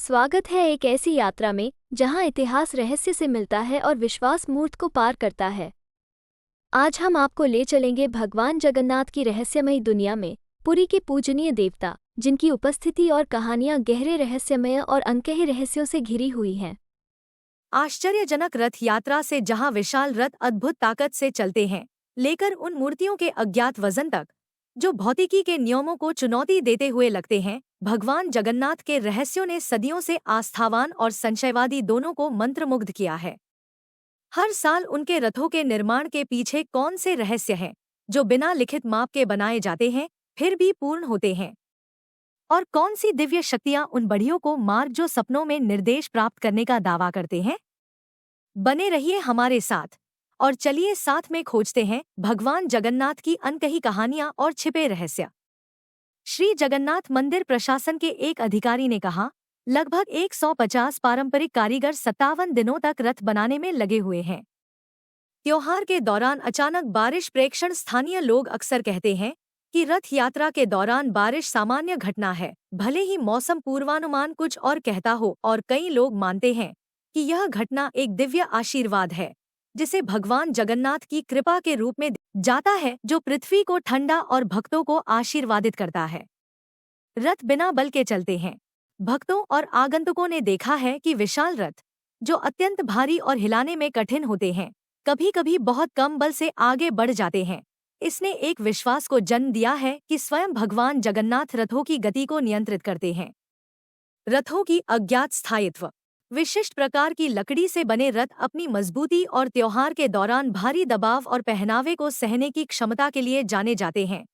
स्वागत है एक ऐसी यात्रा में जहां इतिहास रहस्य से मिलता है और विश्वास मूर्त को पार करता है। आज हम आपको ले चलेंगे भगवान जगन्नाथ की रहस्यमयी दुनिया में, पुरी के पूजनीय देवता, जिनकी उपस्थिति और कहानियां गहरे रहस्यमय और अनकहे रहस्यों से घिरी हुई हैं। आश्चर्यजनक रथ यात्रा से जहां विशाल रथ अद्भुत ताकत से चलते हैं, लेकर उन मूर्तियों के अज्ञात वजन तक, जो भौतिकी के नियमों को चुनौती देते हुए लगते हैं, भगवान जगन्नाथ के रहस्यों ने सदियों से आस्थावान और संशयवादी दोनों को मंत्रमुग्ध किया है। हर साल उनके रथों के निर्माण के पीछे कौन से रहस्य हैं, जो बिना लिखित माप के बनाए जाते हैं फिर भी पूर्ण होते हैं, और कौन सी दिव्य शक्तियां उन बढ़ियों को मार्ग जो सपनों में निर्देश प्राप्त करने का दावा करते हैं। बने रहिए हमारे साथ और चलिए साथ में खोजते हैं भगवान जगन्नाथ की अनकही कहानियां और छिपे रहस्य। श्री जगन्नाथ मंदिर प्रशासन के एक अधिकारी ने कहा, लगभग 150 पारंपरिक कारीगर 57 दिनों तक रथ बनाने में लगे हुए हैं। त्योहार के दौरान अचानक बारिश प्रेक्षण स्थानीय लोग अक्सर कहते हैं कि रथ यात्रा के दौरान बारिश सामान्य घटना है, भले ही मौसम पूर्वानुमान कुछ और कहता हो, और कई लोग मानते हैं कि यह घटना एक दिव्य आशीर्वाद है, जिसे भगवान जगन्नाथ की कृपा के रूप में जाता है, जो पृथ्वी को ठंडा और भक्तों को आशीर्वादित करता है। रथ बिना बल के चलते हैं। भक्तों और आगंतुकों ने देखा है कि विशाल रथ, जो अत्यंत भारी और हिलाने में कठिन होते हैं, कभी कभी बहुत कम बल से आगे बढ़ जाते हैं। इसने एक विश्वास को जन्म दिया है कि स्वयं भगवान जगन्नाथ रथों की गति को नियंत्रित करते हैं। रथों की अज्ञात स्थायित्व। विशिष्ट प्रकार की लकड़ी से बने रथ अपनी मजबूती और त्योहार के दौरान भारी दबाव और पहनावे को सहने की क्षमता के लिए जाने जाते हैं।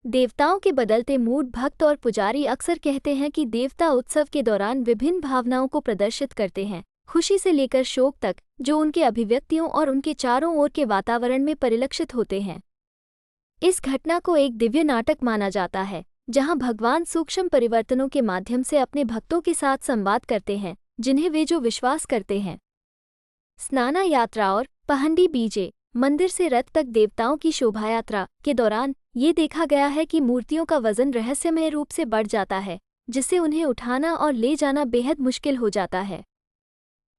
देवताओं के बदलते मूड। भक्त और पुजारी अक्सर कहते हैं कि देवता उत्सव के दौरान विभिन्न भावनाओं को प्रदर्शित करते हैं, खुशी से लेकर शोक तक, जो उनके अभिव्यक्तियों और उनके चारों ओर के वातावरण में परिलक्षित होते हैं। इस घटना को एक दिव्य नाटक माना जाता है, जहां भगवान सूक्ष्म परिवर्तनों के माध्यम से अपने भक्तों के साथ संवाद करते हैं, जिन्हें वे जो विश्वास करते हैं। स्नाना यात्रा और पहंडी बीजे। मंदिर से रथ तक देवताओं की शोभायात्रा के दौरान ये देखा गया है कि मूर्तियों का वजन रहस्यमय रूप से बढ़ जाता है, जिससे उन्हें उठाना और ले जाना बेहद मुश्किल हो जाता है।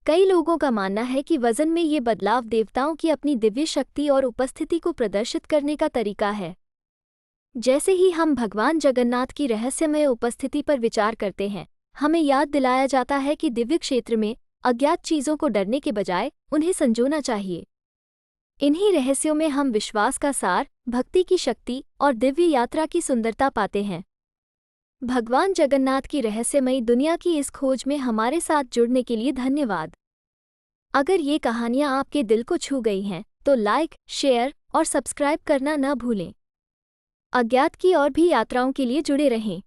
कई लोगों का मानना है कि वजन में ये बदलाव देवताओं की अपनी दिव्य शक्ति और उपस्थिति को प्रदर्शित करने का तरीका है। जैसे ही हम भगवान जगन्नाथ की रहस्यमय उपस्थिति पर विचार करते हैं, हमें याद दिलाया जाता है कि दिव्य क्षेत्र में अज्ञात चीजों को डरने के बजाय उन्हें संजोना चाहिए। इन्हीं रहस्यों में हम विश्वास का सार, भक्ति की शक्ति और दिव्य यात्रा की सुंदरता पाते हैं। भगवान जगन्नाथ की रहस्यमयी दुनिया की इस खोज में हमारे साथ जुड़ने के लिए धन्यवाद। अगर ये कहानियाँ आपके दिल को छू गई हैं, तो लाइक, शेयर और सब्सक्राइब करना न भूलें। अज्ञात की और भी यात्राओं के लिए जुड़े रहें।